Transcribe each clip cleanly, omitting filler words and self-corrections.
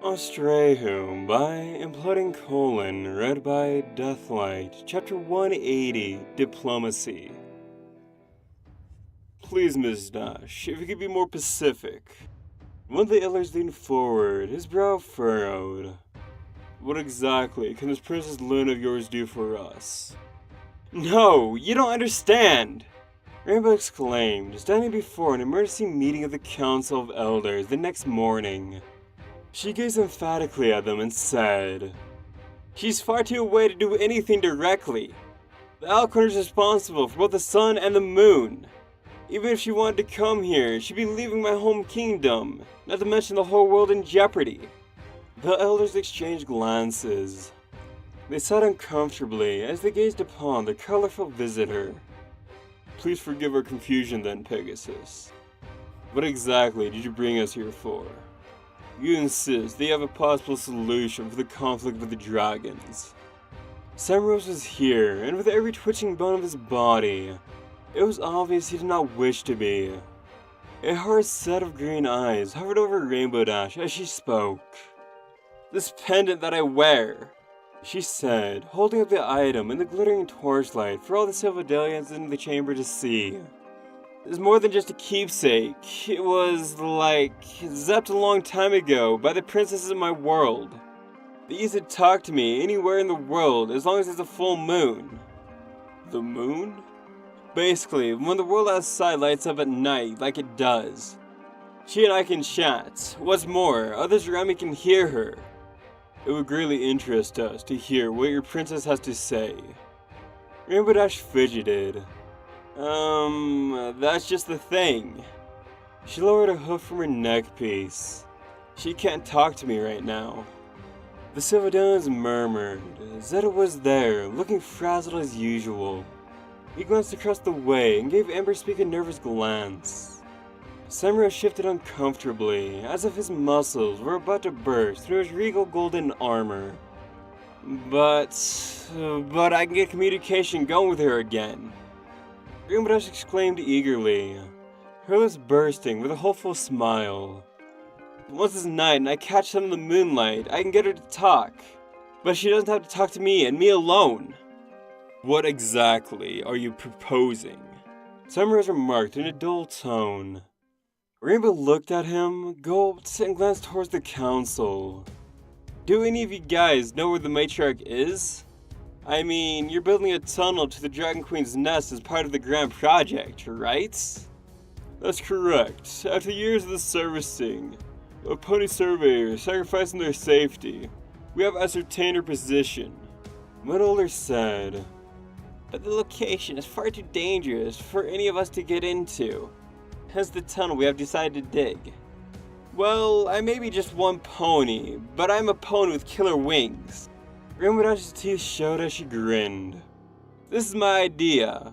Austraeoh by Imploding Colon, read by Deathlight, Chapter 180, Diplomacy. Please, Ms. Dash, if you could be more specific. One of the elders leaned forward, his brow furrowed. What exactly can this Princess Luna of yours do for us? No, you don't understand! Rainbow exclaimed, standing before an emergency meeting of the Council of Elders the next morning. She gazed emphatically at them and said, "She's far too away to do anything directly. The Alicorn is responsible for both the sun and the moon. Even if she wanted to come here, she'd be leaving my home kingdom, not to mention the whole world in jeopardy." The elders exchanged glances. They sat uncomfortably as they gazed upon the colorful visitor. Please forgive our confusion then, Pegasus. What exactly did you bring us here for? You insist that you have a possible solution for the conflict with the dragons. Samrose was here, and with every twitching bone of his body, it was obvious he did not wish to be. A hard set of green eyes hovered over Rainbow Dash as she spoke. "This pendant that I wear," she said, holding up the item in the glittering torchlight for all the Sylvadelians in the chamber to see. "It's more than just a keepsake. It was, zapped a long time ago by the princesses of my world. They used to talk to me anywhere in the world as long as there's a full moon." The moon? Basically, when the world outside lights up at night like it does. She and I can chat. What's more, others around me can hear her. It would greatly interest us to hear what your princess has to say. Rainbow Dash fidgeted. That's just the thing. She lowered a hoof from her neck piece. She can't talk to me right now. The Sylvadelians murmured. Zeta was there, looking frazzled as usual. He glanced across the way and gave Amberspeak a nervous glance. Samura shifted uncomfortably, as if his muscles were about to burst through his regal golden armor. But I can get communication going with her again. Rainbow Dash exclaimed eagerly, her lips bursting with a hopeful smile. "Once it's night and I catch some of the moonlight, I can get her to talk. But she doesn't have to talk to me, and me alone." "What exactly are you proposing?" Samurai's remarked in a dull tone. Rainbow looked at him, gulped, and glanced towards the council. "Do any of you guys know where the matriarch is? I mean, you're building a tunnel to the Dragon Queen's nest as part of the grand project, right?" "That's correct. After years of the servicing, of pony surveyors sacrificing their safety, we have ascertained her position," Mudolder said. "But the location is far too dangerous for any of us to get into. Hence the tunnel we have decided to dig." "Well, I may be just one pony, but I'm a pony with killer wings." Rainbow Dash's teeth showed as she grinned. "This is my idea.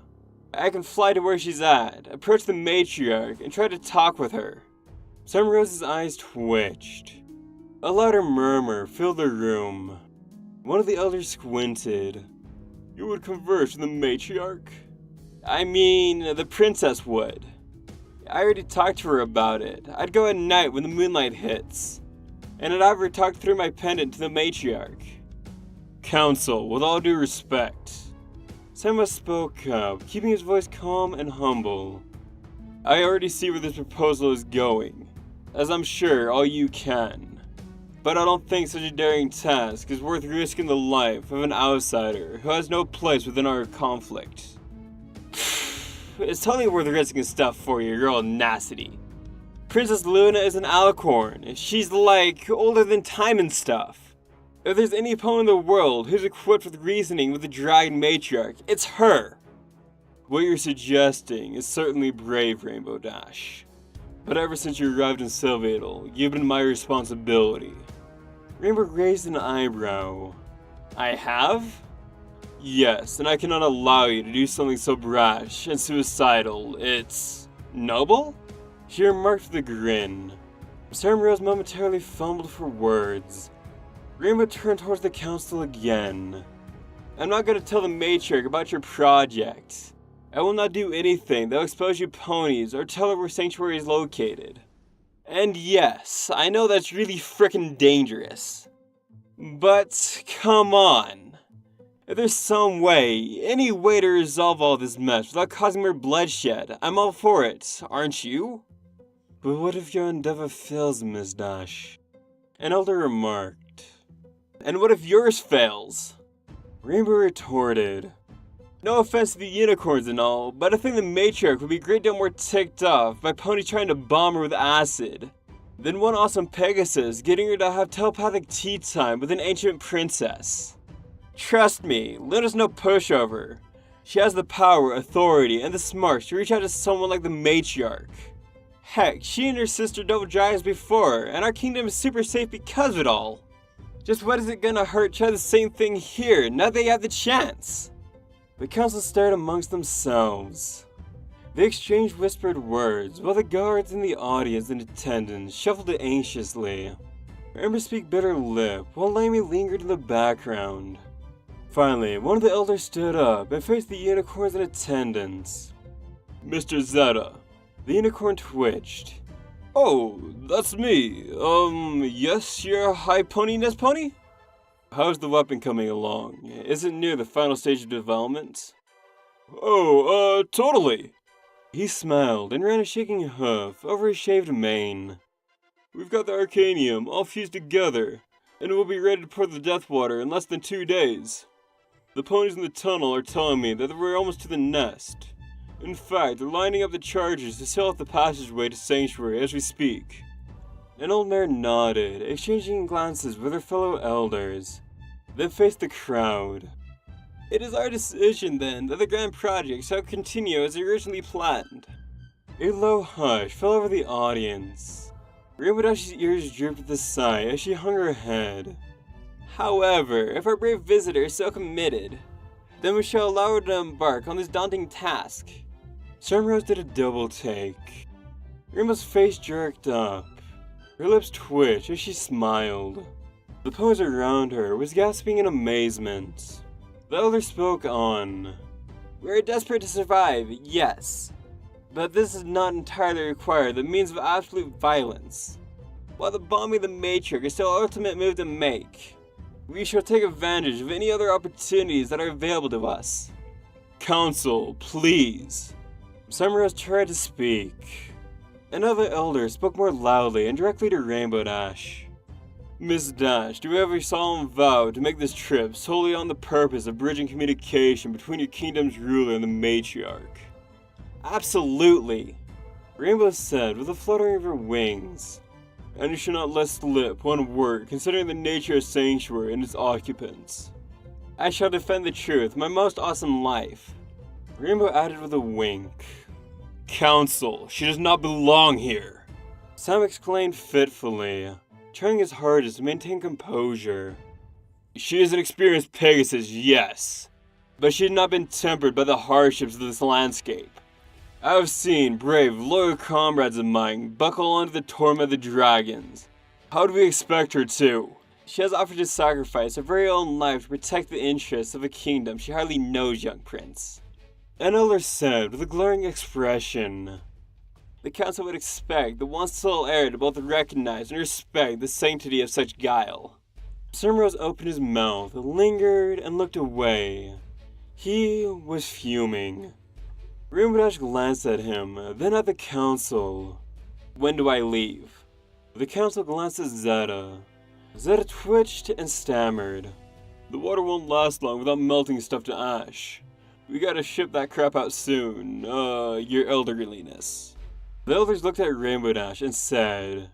I can fly to where she's at, approach the matriarch, and try to talk with her." Summerrose's eyes twitched. A louder murmur filled the room. One of the elders squinted. "You would converse with the matriarch?" "I mean, the princess would. I already talked to her about it. I'd go at night when the moonlight hits, and I'd have her talk through my pendant to the matriarch." "Council, with all due respect," Sama spoke up, keeping his voice calm and humble. "I already see where this proposal is going, as I'm sure all you can. But I don't think such a daring task is worth risking the life of an outsider who has no place within our conflict." "It's totally worth risking stuff for your audacity. Princess Luna is an Alicorn. She's older than time and stuff. If there's any opponent in the world who's equipped with reasoning with the Dragon Matriarch, it's her." "What you're suggesting is certainly brave, Rainbow Dash. But ever since you arrived in Sylvadel, you've been my responsibility." Rainbow raised an eyebrow. "I have?" "Yes, and I cannot allow you to do something so brash and suicidal. It's noble?" She remarked with a grin. Samrose momentarily fumbled for words. Rainbow turned towards the council again. "I'm not going to tell the matriarch about your project. I will not do anything that will expose you ponies or tell her where Sanctuary is located. And yes, I know that's really frickin' dangerous. But, come on. If there's some way, any way to resolve all this mess without causing more bloodshed, I'm all for it, aren't you? But what if your endeavor fails, Miss Dash? An elder remarked. And what if yours fails? Rainbow retorted. No offense to the unicorns and all, but I think the matriarch would be a great deal more ticked off by Pony trying to bomb her with acid than one awesome Pegasus getting her to have telepathic tea time with an ancient princess. Trust me, Luna's no pushover. She has the power, authority, and the smarts to reach out to someone like the matriarch. Heck, she and her sister double dragons before, and our kingdom is super safe because of it all. Just what is it gonna hurt to try the same thing here, now they have the chance? The council stared amongst themselves. They exchanged whispered words, while the guards in the audience and attendants shuffled anxiously. Amber speak bit her lip, while Lamy lingered in the background. Finally, one of the elders stood up and faced the unicorns in attendance. Mr. Zeta. The unicorn twitched. Oh, that's me. Yes, you're High Pony-ness Pony? How's the weapon coming along? Is it near the final stage of development? Oh, totally. He smiled and ran a shaking hoof over his shaved mane. We've got the Arcanium all fused together, and we'll be ready to pour the Deathwater in less than 2 days. The ponies in the tunnel are telling me that we're almost to the nest. In fact, they're lining up the charges to seal off the passageway to Sanctuary as we speak. An old mare nodded, exchanging glances with her fellow elders, then faced the crowd. It is our decision, then, that the grand project shall continue as originally planned. A low hush fell over the audience. Rainbow Dash's ears drooped with a sigh as she hung her head. However, if our brave visitor is so committed, then we shall allow her to embark on this daunting task. Sunrose did a double take. Rainbow's face jerked up. Her lips twitched as she smiled. The ponies around her was gasping in amazement. The elder spoke on. We are desperate to survive, yes. But this does not entirely require the means of absolute violence. While the bombing the matriarch is still our ultimate move to make, we shall take advantage of any other opportunities that are available to us. Council, please. Sunrose tried to speak. Another elder spoke more loudly and directly to Rainbow Dash. Miss Dash, do you have a solemn vow to make this trip solely on the purpose of bridging communication between your kingdom's ruler and the matriarch? Absolutely, Rainbow said with a fluttering of her wings. And you should not let slip one word considering the nature of Sanctuary and its occupants. I shall defend the truth, my most awesome life. Rainbow added with a wink. Council, she does not belong here. Sam exclaimed fitfully, trying his hardest to maintain composure. She is an experienced Pegasus, yes, but she has not been tempered by the hardships of this landscape. I have seen brave, loyal comrades of mine buckle under the torment of the dragons. How do we expect her to? She has offered to sacrifice her very own life to protect the interests of a kingdom she hardly knows, young prince. An elder said with a glaring expression. The council would expect the once sole heir to both recognize and respect the sanctity of such guile. Sunrose opened his mouth, lingered, and looked away. He was fuming. Rainbow Dash glanced at him, then at the council. When do I leave? The council glanced at Zeta. Zeta twitched and stammered. The water won't last long without melting stuff to ash. We gotta ship that crap out soon, your elderliness. The elders looked at Rainbow Dash and said,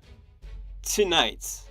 Tonight.